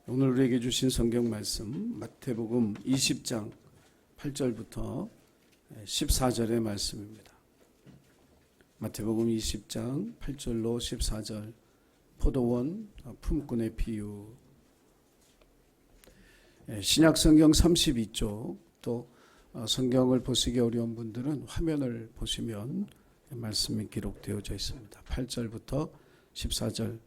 오늘 우리에게 주신 성경 말씀 마태복음 20장 8절부터 14절의 말씀입니다. 마태복음 20장 8절로 14절 포도원 품꾼의 비유. 신약 성경 32쪽, 또 성경을 보시기 어려운 분들은 화면을 보시면 말씀이 기록되어져 있습니다. 8절부터 14절.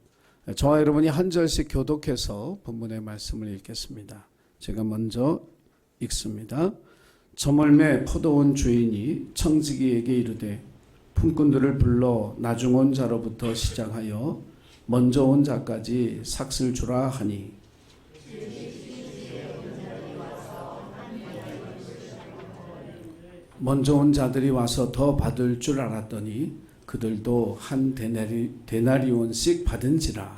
저와 여러분이 한 절씩 교독해서 본문의 말씀을 읽겠습니다. 제가 먼저 읽습니다. 저멀매 포도원 주인이 청지기에게 이르되 품꾼들을 불러 나중 온 자로부터 시작하여 먼저 온 자까지 삭슬 주라 하니, 먼저 온 자들이 와서 더 받을 줄 알았더니 그들도 한 데나리온씩 받은지라.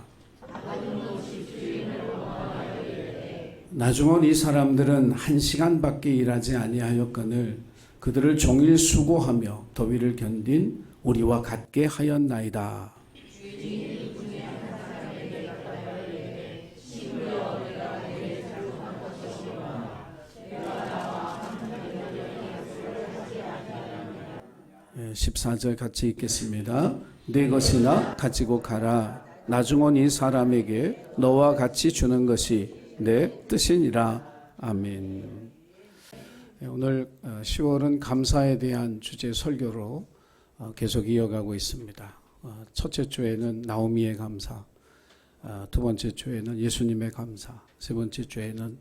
나중 온 이 사람들은 1시간밖에 일하지 아니하였거늘 그들을 종일 수고하며 더위를 견딘 우리와 같게 하였나이다. 네, 14절 같이 읽겠습니다. 네 것이나 가지고 가라. 나중 온 이 사람에게 너와 같이 주는 것이 내 뜻이니라. 아멘. 오늘 10월은 감사에 대한 주제 설교로 계속 이어가고 있습니다. 첫째 주에는 나오미의 감사, 두 번째 주에는 예수님의 감사, 세 번째 주에는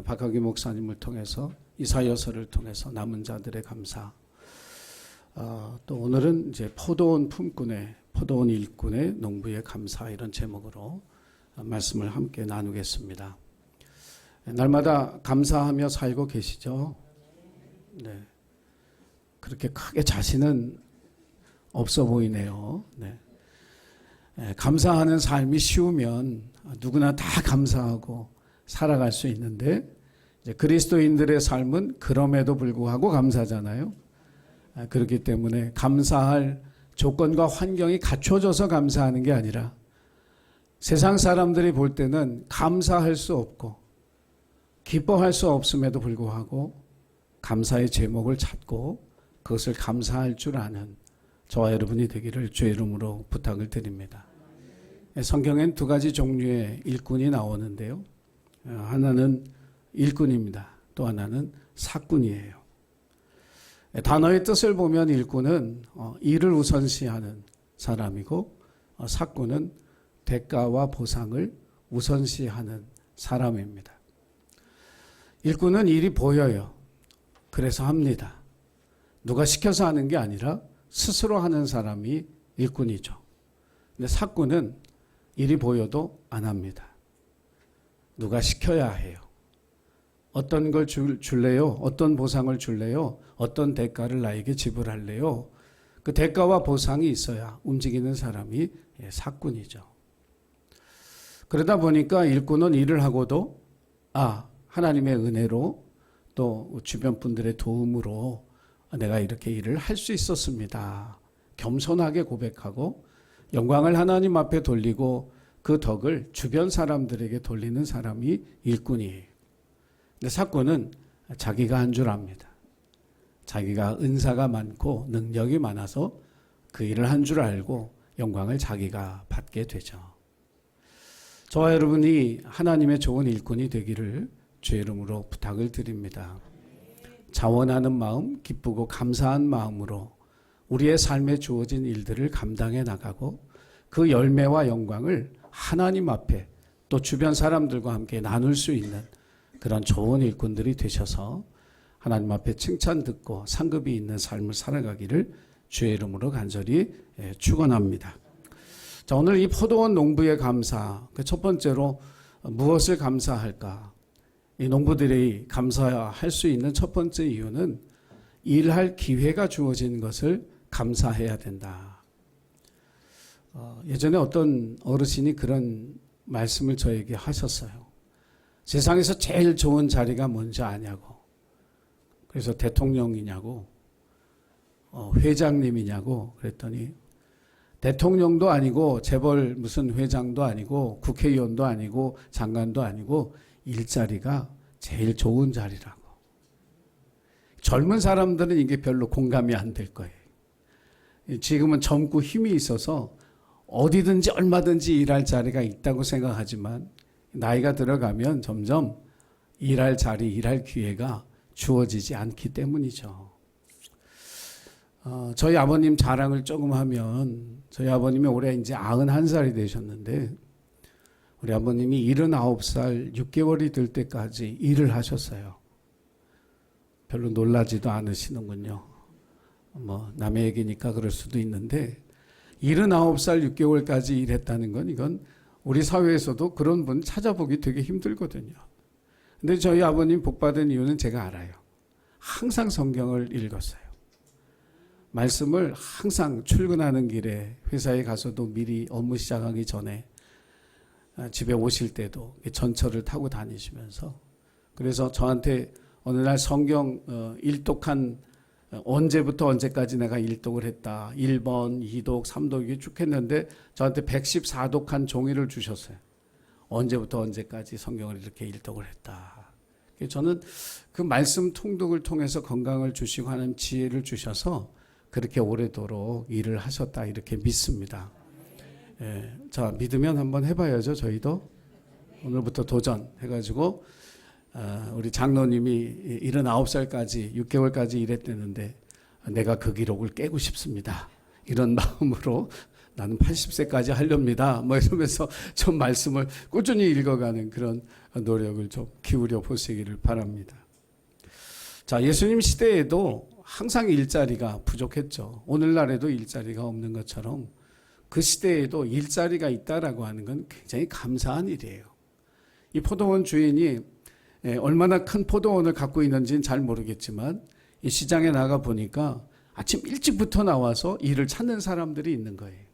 박학기 목사님을 통해서 이사야서를 통해서 남은 자들의 감사, 또 오늘은 이제 포도원 품꾼의, 포도원 일꾼의 농부의 감사, 이런 제목으로 말씀을 함께 나누겠습니다. 날마다 감사하며 살고 계시죠? 네. 그렇게 크게 자신은 없어 보이네요. 네. 감사하는 삶이 쉬우면 누구나 다 감사하고 살아갈 수 있는데, 이제 그리스도인들의 삶은 그럼에도 불구하고 감사잖아요. 그렇기 때문에 감사할 조건과 환경이 갖춰져서 감사하는 게 아니라, 세상 사람들이 볼 때는 감사할 수 없고 기뻐할 수 없음에도 불구하고 감사의 제목을 찾고 그것을 감사할 줄 아는 저와 여러분이 되기를 주의 이름으로 부탁을 드립니다. 성경엔 두 가지 종류의 일꾼이 나오는데요. 하나는 일꾼입니다. 또 하나는 사꾼이에요. 단어의 뜻을 보면 일꾼은 일을 우선시하는 사람이고, 사꾼은 대가와 보상을 우선시하는 사람입니다. 일꾼은 일이 보여요. 그래서 합니다. 누가 시켜서 하는 게 아니라 스스로 하는 사람이 일꾼이죠. 근데 사꾼은 일이 보여도 안 합니다. 누가 시켜야 해요. 어떤 걸 줄래요? 어떤 보상을 줄래요? 어떤 대가를 나에게 지불할래요? 그 대가와 보상이 있어야 움직이는 사람이 사꾼이죠. 그러다 보니까 일꾼은 일을 하고도 하나님의 은혜로 또 주변 분들의 도움으로 내가 이렇게 일을 할 수 있었습니다. 겸손하게 고백하고 영광을 하나님 앞에 돌리고 그 덕을 주변 사람들에게 돌리는 사람이 일꾼이에요. 근데 사꾼은 자기가 한 줄 압니다. 자기가 은사가 많고 능력이 많아서 그 일을 한 줄 알고 영광을 자기가 받게 되죠. 저와 여러분이 하나님의 좋은 일꾼이 되기를 주의 이름으로 부탁을 드립니다. 자원하는 마음, 기쁘고 감사한 마음으로 우리의 삶에 주어진 일들을 감당해 나가고 그 열매와 영광을 하나님 앞에 또 주변 사람들과 함께 나눌 수 있는 그런 좋은 일꾼들이 되셔서 하나님 앞에 칭찬 듣고 상급이 있는 삶을 살아가기를 주의 이름으로 간절히 축원합니다. 자, 오늘 이 포도원 농부의 감사, 그 첫 번째로 무엇을 감사할까? 이 농부들이 감사할 수 있는 첫 번째 이유는 일할 기회가 주어진 것을 감사해야 된다. 예전에 어떤 어르신이 그런 말씀을 저에게 하셨어요. 세상에서 제일 좋은 자리가 뭔지 아냐고. 그래서 대통령이냐고, 회장님이냐고 그랬더니 대통령도 아니고 재벌 무슨 회장도 아니고 국회의원도 아니고 장관도 아니고 일자리가 제일 좋은 자리라고. 젊은 사람들은 이게 별로 공감이 안 될 거예요. 지금은 젊고 힘이 있어서 어디든지 얼마든지 일할 자리가 있다고 생각하지만 나이가 들어가면 점점 일할 자리, 일할 기회가 주어지지 않기 때문이죠. 저희 아버님 자랑을 조금 하면 저희 아버님이 올해 이제 91살이 되셨는데 우리 아버님이 79살 6개월이 될 때까지 일을 하셨어요. 별로 놀라지도 않으시는군요. 뭐 남의 얘기니까 그럴 수도 있는데 79살 6개월까지 일했다는 건 이건 우리 사회에서도 그런 분 찾아보기 되게 힘들거든요. 근데 저희 아버님 복받은 이유는 제가 알아요. 항상 성경을 읽었어요. 말씀을 항상 출근하는 길에 회사에 가서도 미리 업무 시작하기 전에 집에 오실 때도 전철을 타고 다니시면서 그래서 저한테 어느 날 성경 일독한 언제부터 언제까지 내가 일독을 했다. 1번, 2독, 3독 이게 쭉 했는데 저한테 114독한 종이를 주셨어요. 언제부터 언제까지 성경을 이렇게 일독을 했다. 저는 그 말씀 통독을 통해서 건강을 주시고 하는 지혜를 주셔서 그렇게 오래도록 일을 하셨다 이렇게 믿습니다. 예, 자 믿으면 한번 해봐야죠. 저희도 오늘부터 도전해가지고 우리 장로님이 79살까지 6개월까지 일했다는데 내가 그 기록을 깨고 싶습니다. 이런 마음으로 나는 80세까지 하렵니다. 뭐 이러면서 좀 말씀을 꾸준히 읽어가는 그런 노력을 좀 기울여 보시기를 바랍니다. 자, 예수님 시대에도 항상 일자리가 부족했죠. 오늘날에도 일자리가 없는 것처럼 그 시대에도 일자리가 있다라고 하는 건 굉장히 감사한 일이에요. 이 포도원 주인이 얼마나 큰 포도원을 갖고 있는지는 잘 모르겠지만 이 시장에 나가 보니까 아침 일찍부터 나와서 일을 찾는 사람들이 있는 거예요.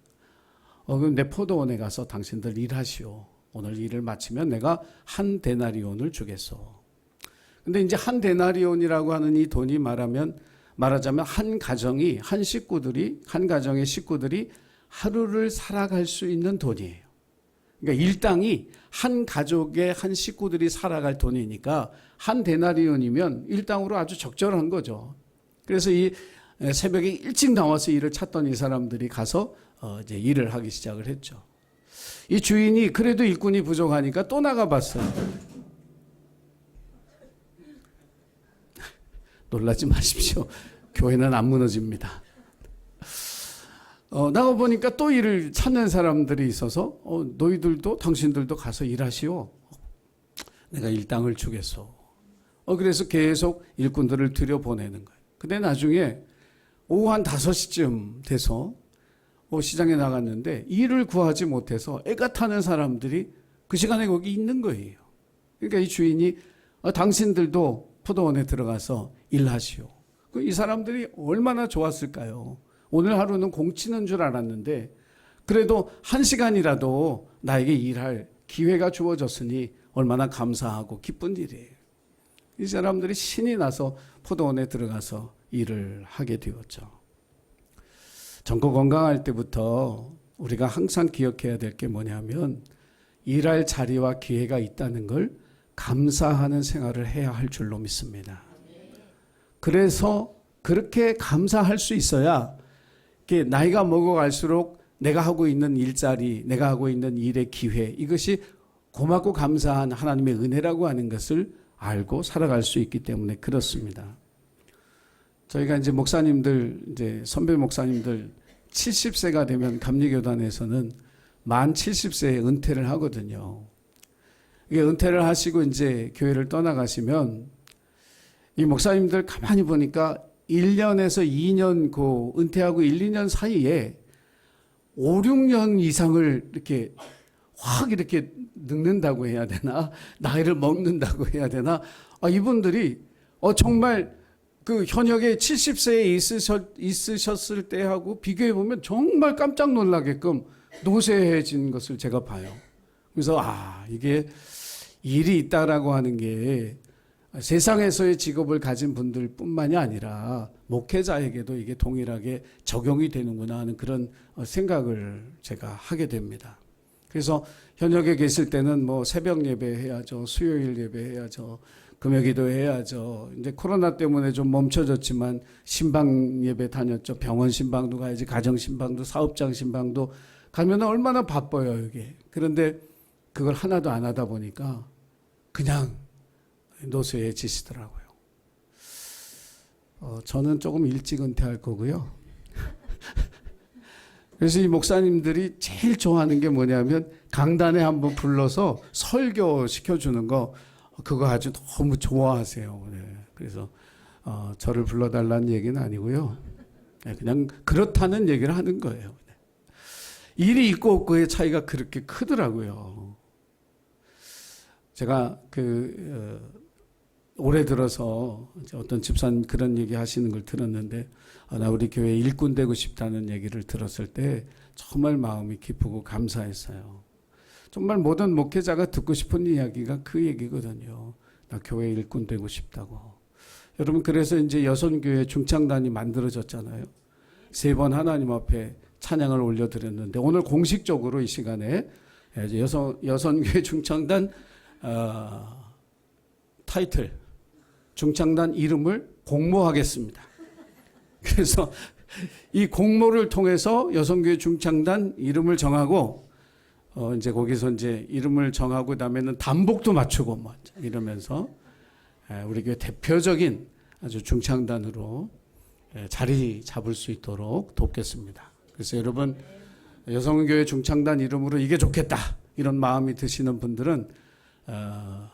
그럼 내 포도원에 가서 당신들 일하시오. 오늘 일을 마치면 내가 한 데나리온을 주겠소. 근데 이제 한 데나리온이라고 하는 이 돈이 말하자면 한 가정이 한 가정의 식구들이 하루를 살아갈 수 있는 돈이에요. 그러니까 일당이 한 가족의 한 식구들이 살아갈 돈이니까 한 데나리온이면 일당으로 아주 적절한 거죠. 그래서 이 새벽에 일찍 나와서 일을 찾던 이 사람들이 가서 이제 일을 하기 시작을 했죠. 이 주인이 그래도 일꾼이 부족하니까 또 나가봤어요. 놀라지 마십시오. 교회는 안 무너집니다. 나가보니까 또 일을 찾는 사람들이 있어서 너희들도 당신들도 가서 일하시오. 내가 일당을 주겠소. 그래서 계속 일꾼들을 들여보내는 거예요. 근데 나중에 오후 한 5시쯤 돼서 시장에 나갔는데 일을 구하지 못해서 애가 타는 사람들이 그 시간에 거기 있는 거예요. 그러니까 이 주인이 당신들도 포도원에 들어가서 일하시오. 이 사람들이 얼마나 좋았을까요? 오늘 하루는 공치는 줄 알았는데 그래도 1시간이라도 나에게 일할 기회가 주어졌으니 얼마나 감사하고 기쁜 일이에요. 이 사람들이 신이 나서 포도원에 들어가서 일을 하게 되었죠. 젊고 건강할 때부터 우리가 항상 기억해야 될 게 뭐냐면 일할 자리와 기회가 있다는 걸 감사하는 생활을 해야 할 줄로 믿습니다. 그래서 그렇게 감사할 수 있어야 나이가 먹어갈수록 내가 하고 있는 일자리, 내가 하고 있는 일의 기회, 이것이 고맙고 감사한 하나님의 은혜라고 하는 것을 알고 살아갈 수 있기 때문에 그렇습니다. 저희가 이제 목사님들, 선배 목사님들 70세가 되면 감리교단에서는 만 70세에 은퇴를 하거든요. 이게 은퇴를 하시고 이제 교회를 떠나가시면 이 목사님들 가만히 보니까 1년에서 2년 은퇴하고 1, 2년 사이에 5, 6년 이상을 이렇게 확 이렇게 늙는다고 해야 되나? 나이를 먹는다고 해야 되나? 이분들이 정말 그 현역에 70세에 있으셨을 때하고 비교해보면 정말 깜짝 놀라게끔 노쇠해진 것을 제가 봐요. 그래서 이게 일이 있다라고 하는 게 세상에서의 직업을 가진 분들뿐만이 아니라 목회자에게도 이게 동일하게 적용이 되는구나 하는 그런 생각을 제가 하게 됩니다. 그래서 현역에 계실 때는 뭐 새벽 예배 해야죠, 수요일 예배 해야죠, 금요기도 해야죠. 이제 코로나 때문에 좀 멈춰졌지만 신방 예배 다녔죠. 병원 신방도 가야지, 가정 신방도, 사업장 신방도 가면 얼마나 바빠요 이게. 그런데 그걸 하나도 안 하다 보니까 그냥 노쇠해지시더라고요. 저는 조금 일찍 은퇴할 거고요. 그래서 이 목사님들이 제일 좋아하는 게 뭐냐면 강단에 한번 불러서 설교 시켜주는 거, 그거 아주 너무 좋아하세요. 네. 그래서 저를 불러달라는 얘기는 아니고요. 네, 그냥 그렇다는 얘기를 하는 거예요. 네. 일이 있고 없고의 차이가 그렇게 크더라고요. 제가 올해 들어서 어떤 집사님 그런 얘기 하시는 걸 들었는데, 나 우리 교회 일꾼 되고 싶다는 얘기를 들었을 때 정말 마음이 기쁘고 감사했어요. 정말 모든 목회자가 듣고 싶은 이야기가 그 얘기거든요. 나 교회 일꾼 되고 싶다고. 여러분, 그래서 이제 여선교회 중창단이 만들어졌잖아요. 3번 하나님 앞에 찬양을 올려드렸는데, 오늘 공식적으로 이 시간에 여선교회 중창단 타이틀, 중창단 이름을 공모하겠습니다. 그래서 이 공모를 통해서 여성교회 중창단 이름을 정하고, 이제 거기서 이제 이름을 정하고 그다음에는 단복도 맞추고 뭐 이러면서 우리 교회 대표적인 아주 중창단으로 자리 잡을 수 있도록 돕겠습니다. 그래서 여러분, 여성교회 중창단 이름으로 이게 좋겠다 이런 마음이 드시는 분들은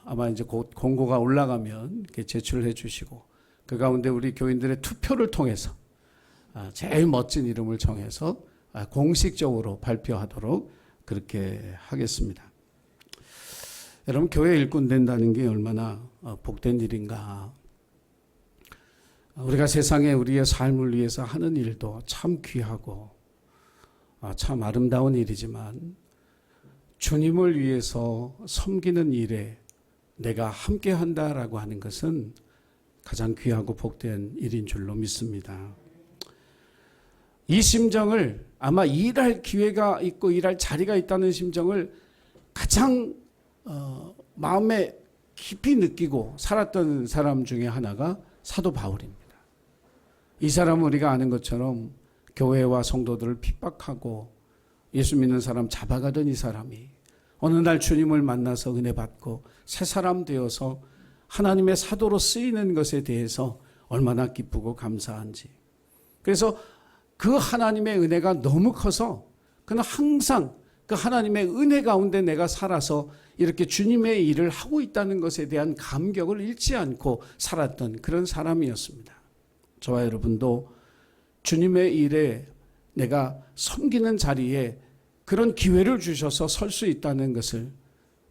아마 이제 곧 공고가 올라가면 이렇게 제출해 주시고, 그 가운데 우리 교인들의 투표를 통해서 제일 멋진 이름을 정해서 공식적으로 발표하도록 그렇게 하겠습니다. 여러분, 교회 일꾼 된다는 게 얼마나 복된 일인가. 우리가 세상에 우리의 삶을 위해서 하는 일도 참 귀하고 참 아름다운 일이지만, 주님을 위해서 섬기는 일에 내가 함께 한다라고 하는 것은 가장 귀하고 복된 일인 줄로 믿습니다. 이 심정을, 아마 일할 기회가 있고 일할 자리가 있다는 심정을 가장 마음에 깊이 느끼고 살았던 사람 중에 하나가 사도 바울입니다. 이 사람은 우리가 아는 것처럼 교회와 성도들을 핍박하고 예수 믿는 사람 잡아가던 이 사람이 어느 날 주님을 만나서 은혜 받고 새 사람 되어서 하나님의 사도로 쓰이는 것에 대해서 얼마나 기쁘고 감사한지. 그래서 그 하나님의 은혜가 너무 커서 그는 항상 그 하나님의 은혜 가운데 내가 살아서 이렇게 주님의 일을 하고 있다는 것에 대한 감격을 잃지 않고 살았던 그런 사람이었습니다. 저와 여러분도 주님의 일에 내가 섬기는 자리에 그런 기회를 주셔서 설 수 있다는 것을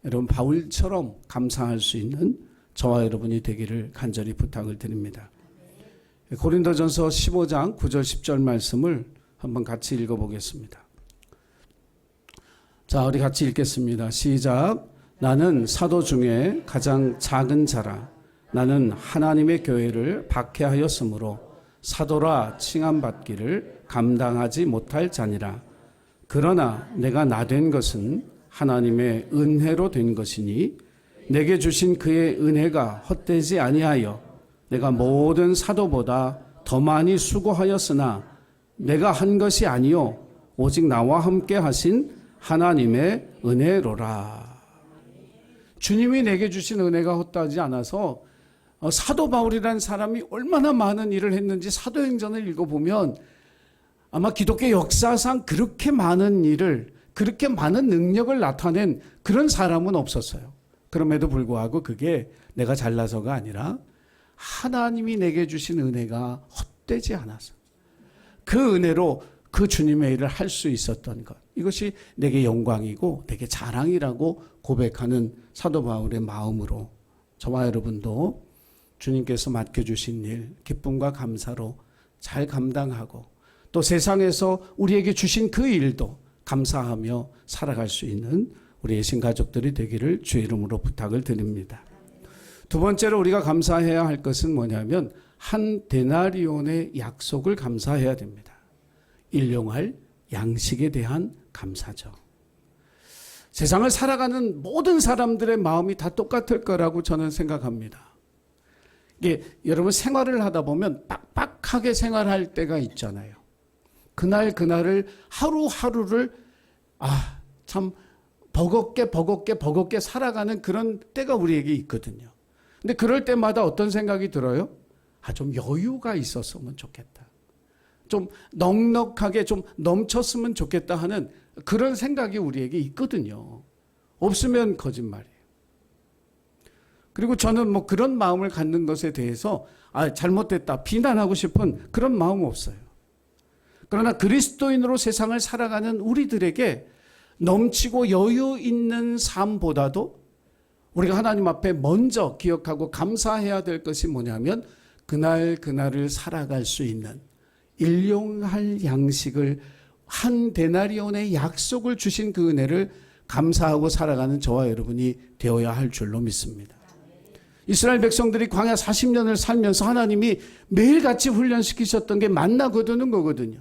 여러분 바울처럼 감사할 수 있는 저와 여러분이 되기를 간절히 부탁을 드립니다. 고린도전서 15장 9절 10절 말씀을 한번 같이 읽어보겠습니다. 자, 우리 같이 읽겠습니다. 시작. 나는 사도 중에 가장 작은 자라. 나는 하나님의 교회를 박해하였으므로 사도라 칭함받기를 감당하지 못할 자니라. 그러나 내가 나 된 것은 하나님의 은혜로 된 것이니 내게 주신 그의 은혜가 헛되지 아니하여 내가 모든 사도보다 더 많이 수고하였으나 내가 한 것이 아니요 오직 나와 함께 하신 하나님의 은혜로라. 주님이 내게 주신 은혜가 헛되지 않아서 사도 바울이라는 사람이 얼마나 많은 일을 했는지 사도행전을 읽어보면 아마 기독교 역사상 그렇게 많은 일을, 그렇게 많은 능력을 나타낸 그런 사람은 없었어요. 그럼에도 불구하고 그게 내가 잘나서가 아니라 하나님이 내게 주신 은혜가 헛되지 않아서 그 은혜로 그 주님의 일을 할 수 있었던 것, 이것이 내게 영광이고 내게 자랑이라고 고백하는 사도 바울의 마음으로 저와 여러분도 주님께서 맡겨주신 일 기쁨과 감사로 잘 감당하고 또 세상에서 우리에게 주신 그 일도 감사하며 살아갈 수 있는 우리 예신 가족들이 되기를 주의 이름으로 부탁을 드립니다. 두 번째로 우리가 감사해야 할 것은 뭐냐면 한 데나리온의 약속을 감사해야 됩니다. 일용할 양식에 대한 감사죠. 세상을 살아가는 모든 사람들의 마음이 다 똑같을 거라고 저는 생각합니다. 이게 여러분 생활을 하다 보면 빡빡하게 생활할 때가 있잖아요. 그날을 하루하루를 참 버겁게 살아가는 그런 때가 우리에게 있거든요. 근데 그럴 때마다 어떤 생각이 들어요? 좀 여유가 있었으면 좋겠다. 좀 넉넉하게 좀 넘쳤으면 좋겠다 하는 그런 생각이 우리에게 있거든요. 없으면 거짓말이에요. 그리고 저는 뭐 그런 마음을 갖는 것에 대해서 잘못됐다 비난하고 싶은 그런 마음은 없어요. 그러나 그리스도인으로 세상을 살아가는 우리들에게 넘치고 여유 있는 삶보다도 우리가 하나님 앞에 먼저 기억하고 감사해야 될 것이 뭐냐면 그날을 살아갈 수 있는 일용할 양식을 한 데나리온의 약속을 주신 그 은혜를 감사하고 살아가는 저와 여러분이 되어야 할 줄로 믿습니다. 이스라엘 백성들이 광야 40년을 살면서 하나님이 매일같이 훈련시키셨던 게 만나 거두는 거거든요.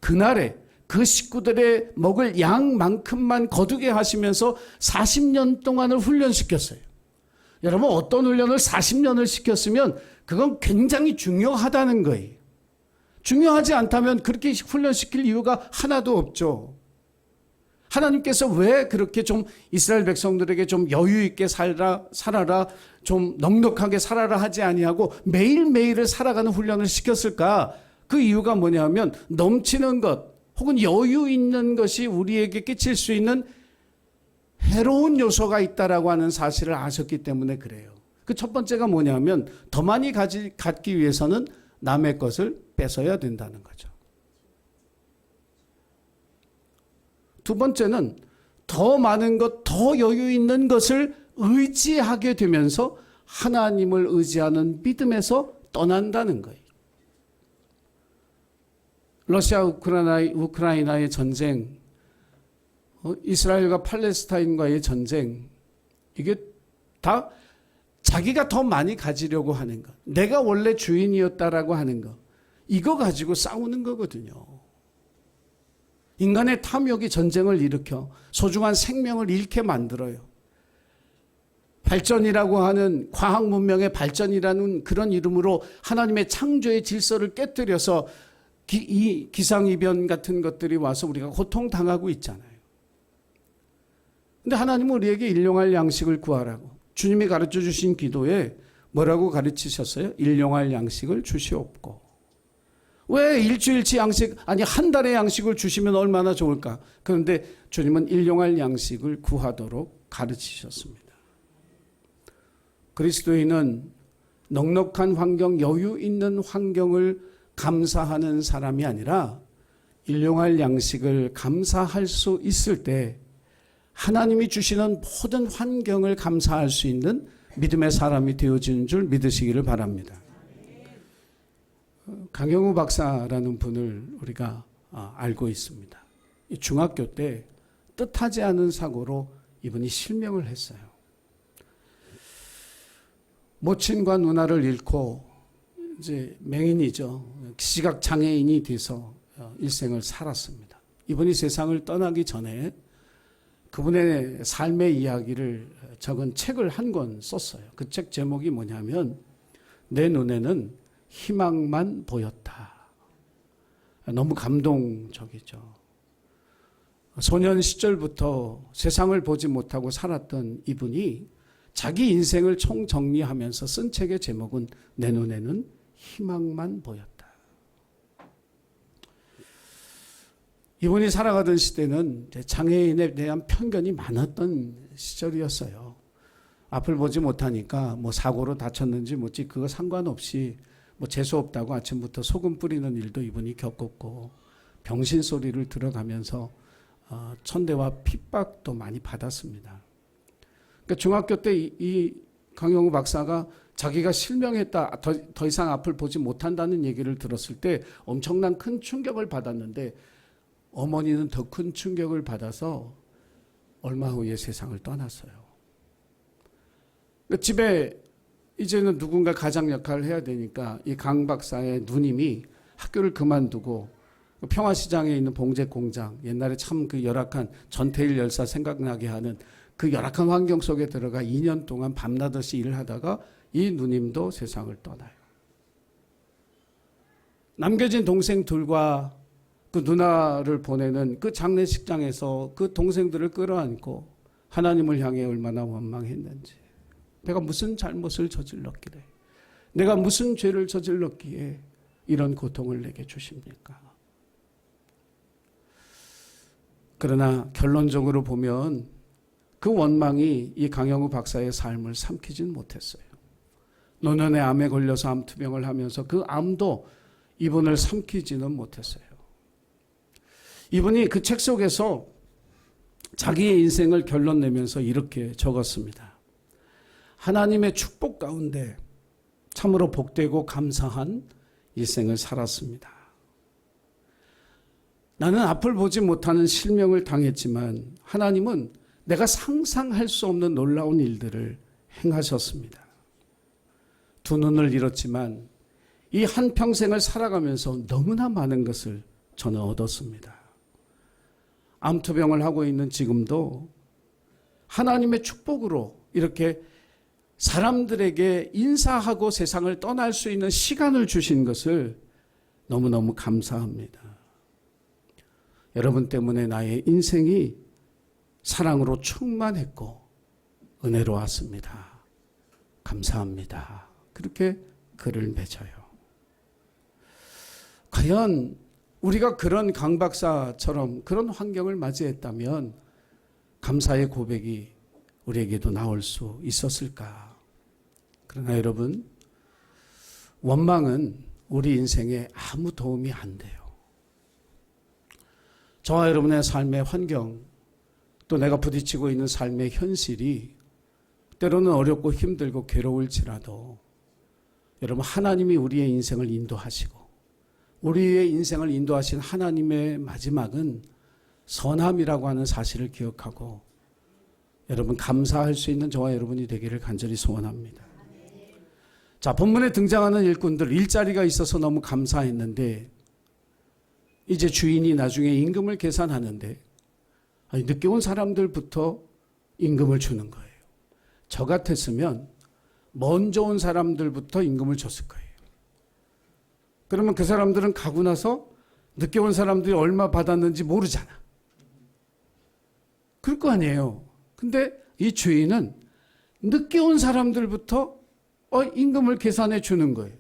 그날에 그 식구들의 먹을 양만큼만 거두게 하시면서 40년 동안을 훈련시켰어요. 여러분 어떤 훈련을 40년을 시켰으면 그건 굉장히 중요하다는 거예요. 중요하지 않다면 그렇게 훈련시킬 이유가 하나도 없죠. 하나님께서 왜 그렇게 좀 이스라엘 백성들에게 좀 여유 있게 살아라, 좀 넉넉하게 살아라 하지 아니하고 매일매일을 살아가는 훈련을 시켰을까? 그 이유가 뭐냐면 넘치는 것 혹은 여유 있는 것이 우리에게 끼칠 수 있는 해로운 요소가 있다라고 하는 사실을 아셨기 때문에 그래요. 그 첫 번째가 뭐냐면 더 많이 갖기 위해서는 남의 것을 뺏어야 된다는 거죠. 두 번째는 더 많은 것, 더 여유 있는 것을 의지하게 되면서 하나님을 의지하는 믿음에서 떠난다는 거예요. 러시아 우크라이나의 전쟁, 이스라엘과 팔레스타인과의 전쟁, 이게 다 자기가 더 많이 가지려고 하는 것, 내가 원래 주인이었다라고 하는 것, 이거 가지고 싸우는 거거든요. 인간의 탐욕이 전쟁을 일으켜 소중한 생명을 잃게 만들어요. 발전이라고 하는 과학 문명의 발전이라는 그런 이름으로 하나님의 창조의 질서를 깨뜨려서 이 기상이변 같은 것들이 와서 우리가 고통당하고 있잖아요. 근데 하나님은 우리에게 일용할 양식을 구하라고 주님이 가르쳐 주신 기도에 뭐라고 가르치셨어요? 일용할 양식을 주시옵고. 왜 일주일치 양식, 한 달의 양식을 주시면 얼마나 좋을까? 그런데 주님은 일용할 양식을 구하도록 가르치셨습니다. 그리스도인은 넉넉한 환경, 여유 있는 환경을 감사하는 사람이 아니라 일용할 양식을 감사할 수 있을 때 하나님이 주시는 모든 환경을 감사할 수 있는 믿음의 사람이 되어지는 줄 믿으시기를 바랍니다. 강영우 박사라는 분을 우리가 알고 있습니다. 중학교 때 뜻하지 않은 사고로 이분이 실명을 했어요. 모친과 누나를 잃고 이제 맹인이죠. 시각 장애인이 돼서 일생을 살았습니다. 이분이 세상을 떠나기 전에 그분의 삶의 이야기를 적은 책을 한 권 썼어요. 그 책 제목이 뭐냐면 내 눈에는 희망만 보였다. 너무 감동적이죠. 소년 시절부터 세상을 보지 못하고 살았던 이분이 자기 인생을 총정리하면서 쓴 책의 제목은 내 눈에는 희망만 보였다. 이분이 살아가던 시대는 장애인에 대한 편견이 많았던 시절이었어요. 앞을 보지 못하니까 뭐 사고로 다쳤는지 뭐지 그거 상관없이 뭐 재수 없다고 아침부터 소금 뿌리는 일도 이분이 겪었고 병신 소리를 들어가면서 천대와 핍박도 많이 받았습니다. 그러니까 중학교 때 이 강영우 박사가 자기가 실명했다, 더 이상 앞을 보지 못한다는 얘기를 들었을 때 엄청난 큰 충격을 받았는데 어머니는 더 큰 충격을 받아서 얼마 후에 세상을 떠났어요. 집에 이제는 누군가 가장 역할을 해야 되니까 이 강 박사의 누님이 학교를 그만두고 평화시장에 있는 봉제공장, 옛날에 참 그 열악한 전태일 열사 생각나게 하는 그 열악한 환경 속에 들어가 2년 동안 밤낮없이 일을 하다가 이 누님도 세상을 떠나요. 남겨진 동생 둘과 그 누나를 보내는 그 장례식장에서 그 동생들을 끌어안고 하나님을 향해 얼마나 원망했는지, 내가 무슨 잘못을 저질렀기에, 내가 무슨 죄를 저질렀기에 이런 고통을 내게 주십니까? 그러나 결론적으로 보면 그 원망이 이 강영우 박사의 삶을 삼키진 못했어요. 노년의 암에 걸려서 암투병을 하면서 그 암도 이분을 삼키지는 못했어요. 이분이 그 책 속에서 자기의 인생을 결론 내면서 이렇게 적었습니다. 하나님의 축복 가운데 참으로 복되고 감사한 일생을 살았습니다. 나는 앞을 보지 못하는 실명을 당했지만 하나님은 내가 상상할 수 없는 놀라운 일들을 행하셨습니다. 두 눈을 잃었지만 이 한평생을 살아가면서 너무나 많은 것을 저는 얻었습니다. 암투병을 하고 있는 지금도 하나님의 축복으로 이렇게 사람들에게 인사하고 세상을 떠날 수 있는 시간을 주신 것을 너무너무 감사합니다. 여러분 때문에 나의 인생이 사랑으로 충만했고 은혜로웠습니다. 감사합니다. 그렇게 글을 맺어요. 과연 우리가 그런 강 박사처럼 그런 환경을 맞이했다면 감사의 고백이 우리에게도 나올 수 있었을까? 그러나 여러분, 원망은 우리 인생에 아무 도움이 안 돼요. 저와 여러분의 삶의 환경, 또 내가 부딪히고 있는 삶의 현실이 때로는 어렵고 힘들고 괴로울지라도 여러분, 하나님이 우리의 인생을 인도하시고 우리의 인생을 인도하신 하나님의 마지막은 선함이라고 하는 사실을 기억하고 여러분 감사할 수 있는 저와 여러분이 되기를 간절히 소원합니다. 자, 본문에 등장하는 일꾼들, 일자리가 있어서 너무 감사했는데 이제 주인이 나중에 임금을 계산하는데 늦게 온 사람들부터 임금을 주는 거예요. 저 같았으면 먼저 온 사람들부터 임금을 줬을 거예요. 그러면 그 사람들은 가고 나서 늦게 온 사람들이 얼마 받았는지 모르잖아. 그럴 거 아니에요. 근데 이 주인은 늦게 온 사람들부터 임금을 계산해 주는 거예요.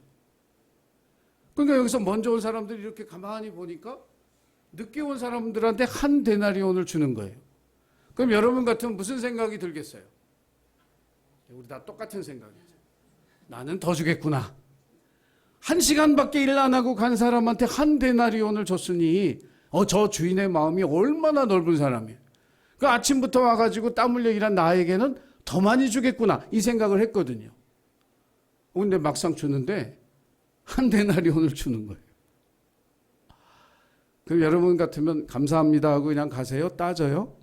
그러니까 여기서 먼저 온 사람들이 이렇게 가만히 보니까 늦게 온 사람들한테 한 데나리온을 주는 거예요. 그럼 여러분 같으면 무슨 생각이 들겠어요? 우리 다 똑같은 생각이죠. 나는 더 주겠구나. 1시간밖에 일 안 하고 간 사람한테 한 데나리온을 줬으니 저 주인의 마음이 얼마나 넓은 사람이에요. 그 아침부터 와가지고 땀 흘려 일한 나에게는 더 많이 주겠구나 이 생각을 했거든요. 근데 막상 주는데 한 데나리온을 주는 거예요. 그럼 여러분 같으면 감사합니다 하고 그냥 가세요? 따져요?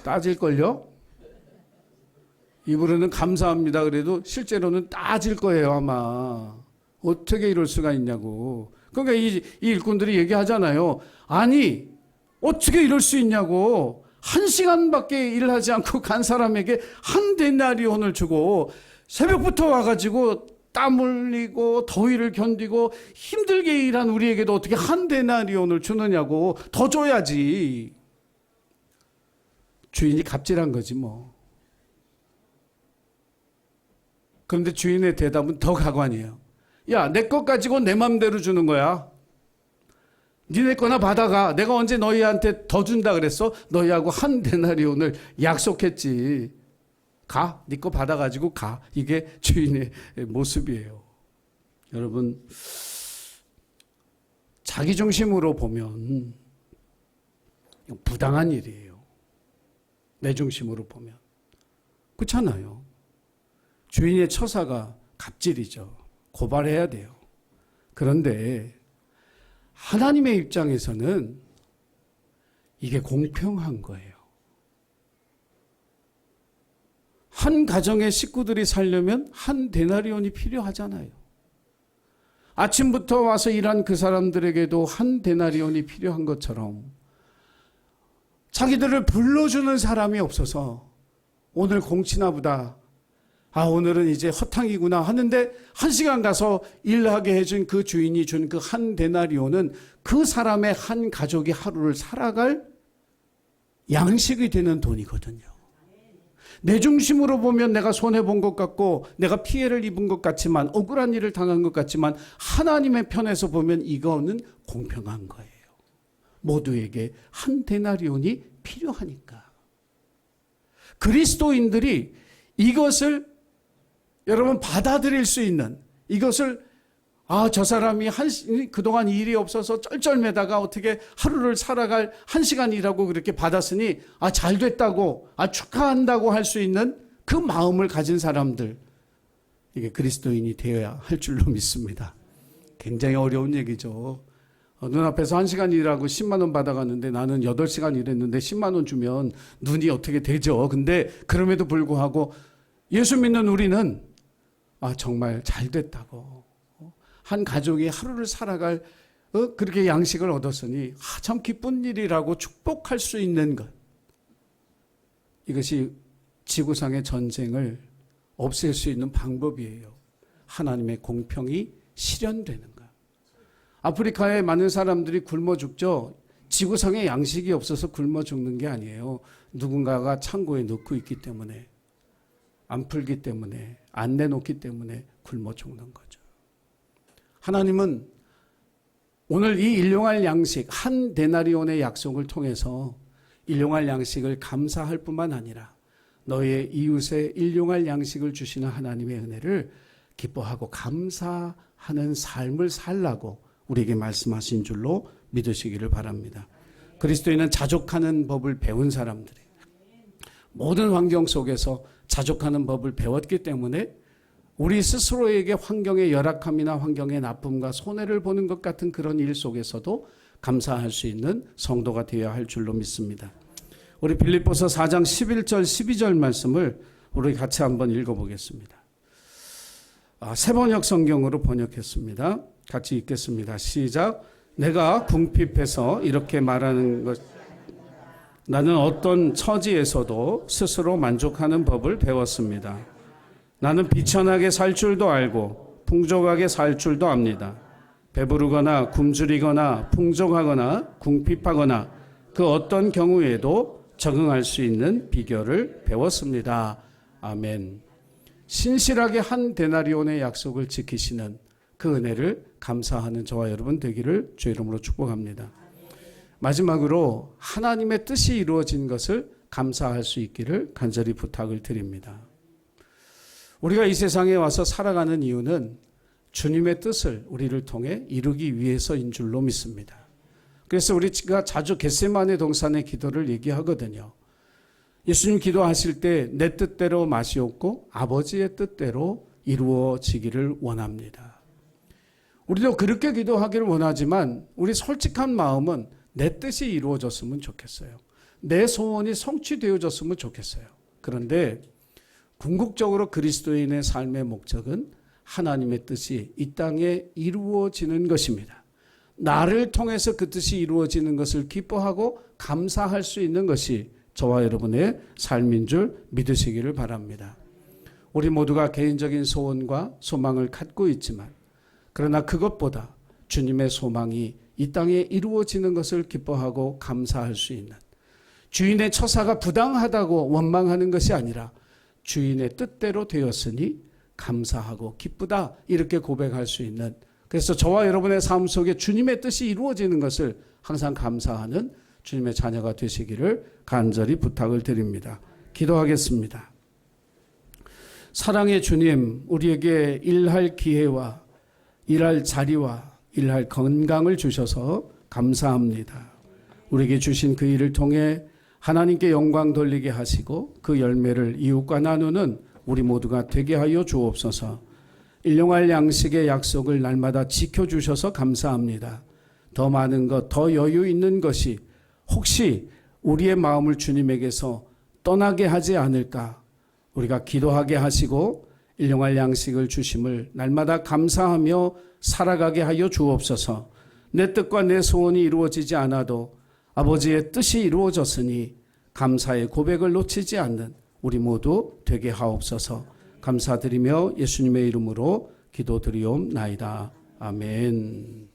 따질걸요? 입으로는 감사합니다 그래도 실제로는 따질 거예요 아마. 어떻게 이럴 수가 있냐고. 그러니까 이 일꾼들이 얘기하잖아요. 아니 어떻게 이럴 수 있냐고. 1시간밖에 일을 하지 않고 간 사람에게 한 데나리온을 주고 새벽부터 와가지고 땀 흘리고 더위를 견디고 힘들게 일한 우리에게도 어떻게 한 데나리온을 주느냐고. 더 줘야지. 주인이 갑질한 거지 뭐. 그런데 주인의 대답은 더 가관이에요. 야, 내 것 가지고 내 맘대로 주는 거야. 니네 거나 받아가. 내가 언제 너희한테 더 준다 그랬어? 너희하고 한 데나리온을 약속했지. 가. 네 거 받아가지고 가. 이게 주인의 모습이에요. 여러분, 자기중심으로 보면 부당한 일이에요. 내 중심으로 보면. 그렇잖아요. 주인의 처사가 갑질이죠. 고발해야 돼요. 그런데 하나님의 입장에서는 이게 공평한 거예요. 한 가정의 식구들이 살려면 한 데나리온이 필요하잖아요. 아침부터 와서 일한 그 사람들에게도 한 데나리온이 필요한 것처럼 자기들을 불러주는 사람이 없어서 오늘 공치나 보다, 오늘은 이제 허탕이구나 하는데 1시간 가서 일하게 해준 그 주인이 준 그 한 데나리온은 그 사람의 한 가족이 하루를 살아갈 양식이 되는 돈이거든요. 내 중심으로 보면 내가 손해본 것 같고 내가 피해를 입은 것 같지만, 억울한 일을 당한 것 같지만, 하나님의 편에서 보면 이거는 공평한 거예요. 모두에게 한 데나리온이 필요하니까. 그리스도인들이 이것을 여러분 받아들일 수 있는, 이것을 저 사람이 그동안 일이 없어서 쩔쩔매다가 어떻게 하루를 살아갈 1시간이라고 그렇게 받았으니 잘 됐다고, 축하한다고 할 수 있는 그 마음을 가진 사람들, 이게 그리스도인이 되어야 할 줄로 믿습니다. 굉장히 어려운 얘기죠. 눈앞에서 1시간 일하고 10만 원 받아갔는데 나는 8시간 일했는데 10만 원 주면 눈이 어떻게 되죠. 근데 그럼에도 불구하고 예수 믿는 우리는 정말 잘 됐다고, 한 가족이 하루를 살아갈 그렇게 양식을 얻었으니 참 기쁜 일이라고 축복할 수 있는 것, 이것이 지구상의 전쟁을 없앨 수 있는 방법이에요. 하나님의 공평이 실현되는 것. 아프리카에 많은 사람들이 굶어 죽죠. 지구상에 양식이 없어서 굶어 죽는 게 아니에요. 누군가가 창고에 넣고 있기 때문에, 안 풀기 때문에, 안 내놓기 때문에 굶어 죽는 거죠. 하나님은 오늘 이 일용할 양식, 한 데나리온의 약속을 통해서 일용할 양식을 감사할 뿐만 아니라 너의 이웃의 일용할 양식을 주시는 하나님의 은혜를 기뻐하고 감사하는 삶을 살라고 우리에게 말씀하신 줄로 믿으시기를 바랍니다. 그리스도인은 자족하는 법을 배운 사람들이에요. 모든 환경 속에서 자족하는 법을 배웠기 때문에 우리 스스로에게 환경의 열악함이나 환경의 나쁨과 손해를 보는 것 같은 그런 일 속에서도 감사할 수 있는 성도가 되어야 할 줄로 믿습니다. 우리 빌립보서 4장 11절 12절 말씀을 우리 같이 한번 읽어보겠습니다. 새번역 성경으로 번역했습니다. 같이 읽겠습니다. 시작. 내가 궁핍해서 이렇게 말하는 것, 나는 어떤 처지에서도 스스로 만족하는 법을 배웠습니다. 나는 비천하게 살 줄도 알고 풍족하게 살 줄도 압니다. 배부르거나 굶주리거나 풍족하거나 궁핍하거나 그 어떤 경우에도 적응할 수 있는 비결을 배웠습니다. 아멘. 신실하게 한 데나리온의 약속을 지키시는 그 은혜를 감사하는 저와 여러분 되기를 주의 이름으로 축복합니다. 마지막으로 하나님의 뜻이 이루어진 것을 감사할 수 있기를 간절히 부탁을 드립니다. 우리가 이 세상에 와서 살아가는 이유는 주님의 뜻을 우리를 통해 이루기 위해서인 줄로 믿습니다. 그래서 우리가 자주 겟세마네 동산의 기도를 얘기하거든요. 예수님 기도하실 때 내 뜻대로 마시옵고 아버지의 뜻대로 이루어지기를 원합니다. 우리도 그렇게 기도하기를 원하지만 우리 솔직한 마음은 내 뜻이 이루어졌으면 좋겠어요. 내 소원이 성취되어졌으면 좋겠어요. 그런데 궁극적으로 그리스도인의 삶의 목적은 하나님의 뜻이 이 땅에 이루어지는 것입니다. 나를 통해서 그 뜻이 이루어지는 것을 기뻐하고 감사할 수 있는 것이 저와 여러분의 삶인 줄 믿으시기를 바랍니다. 우리 모두가 개인적인 소원과 소망을 갖고 있지만, 그러나 그것보다 주님의 소망이 이 땅에 이루어지는 것을 기뻐하고 감사할 수 있는, 주인의 처사가 부당하다고 원망하는 것이 아니라 주인의 뜻대로 되었으니 감사하고 기쁘다, 이렇게 고백할 수 있는, 그래서 저와 여러분의 삶 속에 주님의 뜻이 이루어지는 것을 항상 감사하는 주님의 자녀가 되시기를 간절히 부탁을 드립니다. 기도하겠습니다. 사랑의 주님, 우리에게 일할 기회와 일할 자리와 일할 건강을 주셔서 감사합니다. 우리에게 주신 그 일을 통해 하나님께 영광 돌리게 하시고 그 열매를 이웃과 나누는 우리 모두가 되게 하여 주옵소서. 일용할 양식의 약속을 날마다 지켜주셔서 감사합니다. 더 많은 것, 더 여유 있는 것이 혹시 우리의 마음을 주님에게서 떠나게 하지 않을까, 우리가 기도하게 하시고 일용할 양식을 주심을 날마다 감사하며 살아가게 하여 주옵소서. 내 뜻과 내 소원이 이루어지지 않아도 아버지의 뜻이 이루어졌으니 감사의 고백을 놓치지 않는 우리 모두 되게 하옵소서. 감사드리며 예수님의 이름으로 기도드리옵나이다. 아멘.